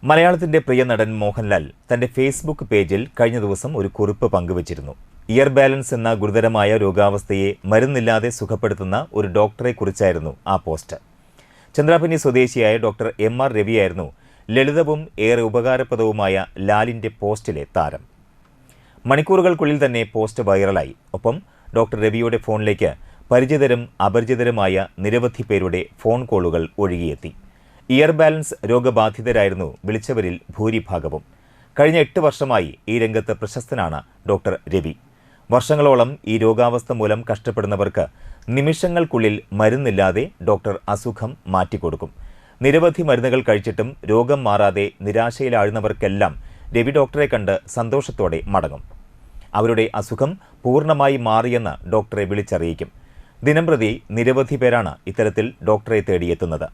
മലയാളത്തിന്റെ പ്രിയ നടൻ മോഹൻലാൽ തന്റെ ഫേസ്ബുക്ക് പേജിൽ കഴിഞ്ഞ ദിവസം ഒരു കുറിപ്പ് പങ്കുവച്ചിരുന്നു. ഇയർ ബാലൻസ് എന്ന ഗുരുതരമായ രോഗാവസ്ഥയെ മരുന്നില്ലാതെ സുഖപ്പെടുത്തുന്ന ഒരു ഡോക്ടറെ കുറിച്ചായിരുന്നു ആ പോസ്റ്റ്. ചന്ദ്രാപനി സ്വദേശിയായ ഡോക്ടർ എം.ആർ. രവിയായിരുന്നു ലളിതവും ഏറെ ഉപകാരപ്രദവുമായ ലാലിന്റെ പോസ്റ്റിലെ താരം. മണിക്കൂറുകൾക്കുള്ളിൽ തന്നെ പോസ്റ്റ് വൈറലായി. ഒപ്പം ഡോക്ടർ രവിയുടെ ഫോണിലേക്ക് പരിചിതരും അപരിചിതരുമായ നിരവധി പേരുടെ ഫോൺ കോളുകൾ ഒഴുകിയെത്തി. ഇയർ ബാലൻസ് രോഗബാധിതരായിരുന്നു വിളിച്ചവരിൽ ഭൂരിഭാഗവും. കഴിഞ്ഞ 8 വർഷമായി ഈ രംഗത്ത് പ്രശസ്തനാണ് ഡോക്ടർ രവി. വർഷങ്ങളോളം ഈ രോഗാവസ്ഥ മൂലം കഷ്ടപ്പെടുന്നവർക്ക് നിമിഷങ്ങൾക്കുള്ളിൽ മരുന്നില്ലാതെ ഡോക്ടർ അസുഖം മാറ്റിക്കൊടുക്കും. നിരവധി മരുന്നുകൾ കഴിച്ചിട്ടും രോഗം മാറാതെ നിരാശയിലാഴുന്നവർക്കെല്ലാം രവി ഡോക്ടറെ കണ്ട് സന്തോഷത്തോടെ മടങ്ങും. അവരുടെ അസുഖം പൂർണ്ണമായി മാറിയെന്ന് ഡോക്ടറെ വിളിച്ചറിയിക്കും. ദിനംപ്രതി നിരവധി പേരാണ് ഇത്തരത്തിൽ ഡോക്ടറെ തേടിയെത്തുന്നത്.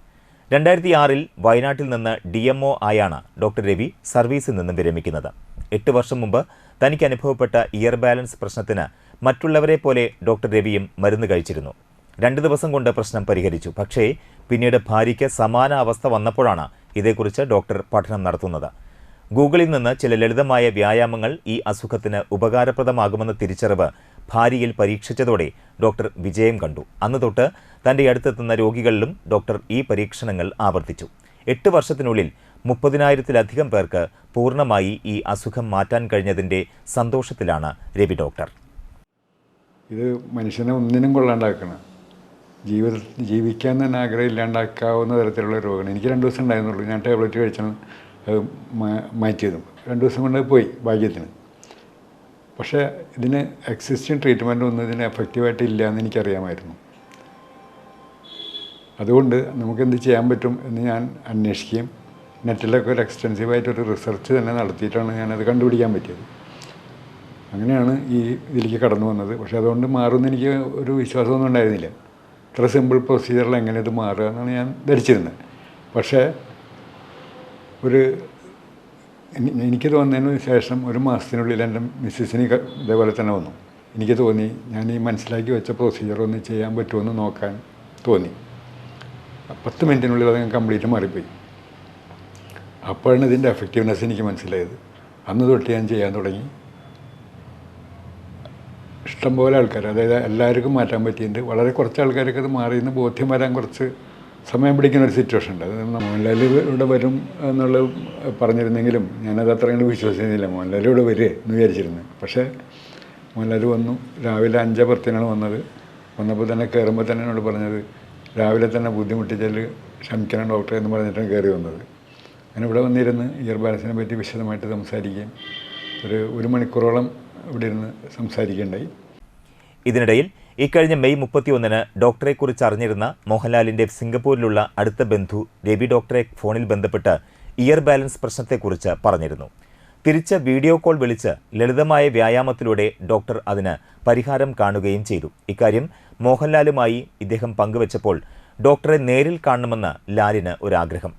2006 വയനാട്ടിൽ നിന്ന് DMO ആയാണ് ഡോക്ടർ രവി സർവീസിൽ നിന്നും വിരമിക്കുന്നത്. 8 വർഷം മുമ്പ് തനിക്ക് അനുഭവപ്പെട്ട ഇയർ ബാലൻസ് പ്രശ്നത്തിന് മറ്റുള്ളവരെ പോലെ ഡോക്ടർ രവിയും മരുന്ന് കഴിച്ചിരുന്നു. 2 ദിവസം കൊണ്ട് പ്രശ്നം പരിഹരിച്ചു. പക്ഷേ പിന്നീട് ഭാര്യയ്ക്ക് സമാന അവസ്ഥ വന്നപ്പോഴാണ് ഇതേക്കുറിച്ച് ഡോക്ടർ പഠനം നടത്തുന്നത്. ഗൂഗിളിൽ നിന്ന് ചില ലളിതമായ വ്യായാമങ്ങൾ ഈ അസുഖത്തിന് ഉപകാരപ്രദമാകുമെന്ന തിരിച്ചറിവ് ഭാര്യയിൽ പരീക്ഷിച്ചതോടെ ഡോക്ടർ വിജയം കണ്ടു. അന്ന് തൊട്ട് തൻ്റെ അടുത്തെത്തുന്ന രോഗികളിലും ഡോക്ടർ ഈ പരീക്ഷണങ്ങൾ ആവർത്തിച്ചു. 8 വർഷത്തിനുള്ളിൽ 30,000-ലധികം പേർക്ക് പൂർണ്ണമായി ഈ അസുഖം മാറ്റാൻ കഴിഞ്ഞതിൻ്റെ സന്തോഷത്തിലാണ് രവി ഡോക്ടർ. ഇത് മനുഷ്യനെ ഒന്നിനും കൊള്ളാണ്ടാക്കണം, ജീവിക്കാൻ തന്നെ ആഗ്രഹം ഇല്ലാണ്ടാക്കാവുന്ന തരത്തിലുള്ള രോഗമാണ്. എനിക്ക് 2 ദിവസം ഉണ്ടായിരുന്നുള്ളൂ. ഞാൻ ടാബ്ലറ്റ് കഴിച്ചാണ് അത് മാറ്റിയതും. 2 ദിവസം കൊണ്ട് പോയി ഭാഗ്യത്തിന്. പക്ഷേ ഇതിന് എക്സിസ്റ്റിംഗ് ട്രീറ്റ്മെൻറ്റ് ഒന്നും ഇതിന് എഫക്റ്റീവായിട്ട് ഇല്ല എന്ന് എനിക്കറിയാമായിരുന്നു. അതുകൊണ്ട് നമുക്കെന്ത് ചെയ്യാൻ പറ്റും എന്ന് ഞാൻ അന്വേഷിക്കുകയും നെറ്റിലൊക്കെ ഒരു എക്സ്റ്റെൻസീവായിട്ടൊരു റിസർച്ച് തന്നെ നടത്തിയിട്ടാണ് ഞാനത് കണ്ടുപിടിക്കാൻ പറ്റിയത്. അങ്ങനെയാണ് ഈ ഇതിലേക്ക് കടന്നു വന്നത്. പക്ഷേ അതുകൊണ്ട് മാറുമെന്ന് എനിക്ക് ഒരു വിശ്വാസമൊന്നും ഉണ്ടായിരുന്നില്ല. ഇത്ര സിമ്പിൾ പ്രൊസീജിയറിൽ എങ്ങനെ ഇത് മാറുക എന്നാണ് ഞാൻ ധരിച്ചിരുന്നത്. പക്ഷേ എനിക്ക് തോന്നുന്നതിന് ശേഷം 1 മാസത്തിനുള്ളിൽ എൻ്റെ മിസ്സിസിന് ഇതേപോലെ തന്നെ വന്നു. എനിക്ക് തോന്നി ഞാൻ ഈ മനസ്സിലാക്കി വെച്ച പ്രൊസീജിയർ ഒന്ന് ചെയ്യാൻ പറ്റുമെന്ന് നോക്കാൻ തോന്നി. 10 മിനിറ്റിനുള്ളിൽ അത് കംപ്ലീറ്റ് മാറിപ്പോയി. അപ്പോഴാണ് ഇതിൻ്റെ എഫക്റ്റീവ്നെസ് എനിക്ക് മനസ്സിലായത്. അന്ന് തൊട്ട് ഞാൻ ചെയ്യാൻ തുടങ്ങി. ഇഷ്ടംപോലെ ആൾക്കാർ, അതായത് എല്ലാവർക്കും മാറ്റാൻ പറ്റിയിട്ടുണ്ട്. വളരെ കുറച്ച് ആൾക്കാർക്ക് അത് മാറിയെന്ന് ബോധ്യം വരാൻ കുറച്ച് സമയം പിടിക്കുന്ന ഒരു സിറ്റുവേഷൻ ഉണ്ട്. അത് മോഹൻലാൽ ഇവിടെ വരും എന്നുള്ള പറഞ്ഞിരുന്നെങ്കിലും ഞാനത് അത്ര കണ്ട് വിശ്വസിക്കുന്നില്ല. മോഹൻലാൽ ഇവിടെ വരിക എന്ന് വിചാരിച്ചിരുന്നത്. പക്ഷേ മോഹൻലാൽ വന്നു. രാവിലെ 5:10 വന്നത്. വന്നപ്പോൾ തന്നെ കയറുമ്പോൾ തന്നെ എന്നോട് പറഞ്ഞത്, രാവിലെ തന്നെ ബുദ്ധിമുട്ടിച്ചാൽ ക്ഷമിക്കണം ഡോക്ടറെ എന്ന് പറഞ്ഞിട്ടാണ് കയറി വന്നത്. അങ്ങനെ ഇവിടെ വന്നിരുന്ന് ഇയർ ബാലൻസിനെ പറ്റി വിശദമായിട്ട് സംസാരിക്കുകയും 1 മണിക്കൂറോളം ഇവിടെ ഇരുന്ന് സംസാരിക്കുകയുണ്ടായി. ഇതിനിടയിൽ ഇക്കഴിഞ്ഞ മെയ് 31 ഡോക്ടറെക്കുറിച്ച് അറിഞ്ഞിരുന്ന മോഹൻലാലിന്റെ സിംഗപ്പൂരിലുള്ള അടുത്ത ബന്ധു രവി ഡോക്ടറെ ഫോണിൽ ബന്ധപ്പെട്ട് ഇയർ ബാലൻസ് പ്രശ്നത്തെക്കുറിച്ച് പറഞ്ഞിരുന്നു. തിരിച്ച് വീഡിയോ കോൾ വിളിച്ച് ലളിതമായ വ്യായാമത്തിലൂടെ ഡോക്ടർ അതിന് പരിഹാരം കാണുകയും ചെയ്തു. ഇക്കാര്യം മോഹൻലാലുമായി ഇദ്ദേഹം പങ്കുവച്ചപ്പോൾ ഡോക്ടറെ നേരിൽ കാണണമെന്ന് ലാലിന് ഒരാഗ്രഹം.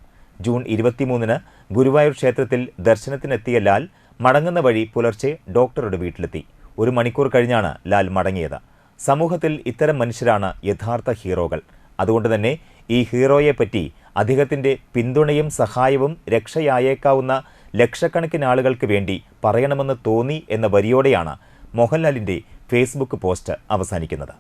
ജൂൺ 23 ഗുരുവായൂർ ക്ഷേത്രത്തിൽ ദർശനത്തിനെത്തിയ ലാൽ മടങ്ങുന്ന വഴി പുലർച്ചെ ഡോക്ടറുടെ വീട്ടിലെത്തി. 1 മണിക്കൂർ കഴിഞ്ഞാണ് ലാൽ മടങ്ങിയത്. സമൂഹത്തിൽ ഇത്തരം മനുഷ്യരാണ് യഥാർത്ഥ ഹീറോകൾ. അതുകൊണ്ട് തന്നെ ഈ ഹീറോയെപ്പറ്റി അദ്ദേഹത്തിൻ്റെ പിന്തുണയും സഹായവും രക്ഷയായേക്കാവുന്ന ലക്ഷക്കണക്കിന് ആളുകൾക്ക് വേണ്ടി പറയണമെന്ന് തോന്നി എന്ന വരിയോടെയാണ് മോഹൻലാലിൻ്റെ ഫേസ്ബുക്ക് പോസ്റ്റ് അവസാനിക്കുന്നത്.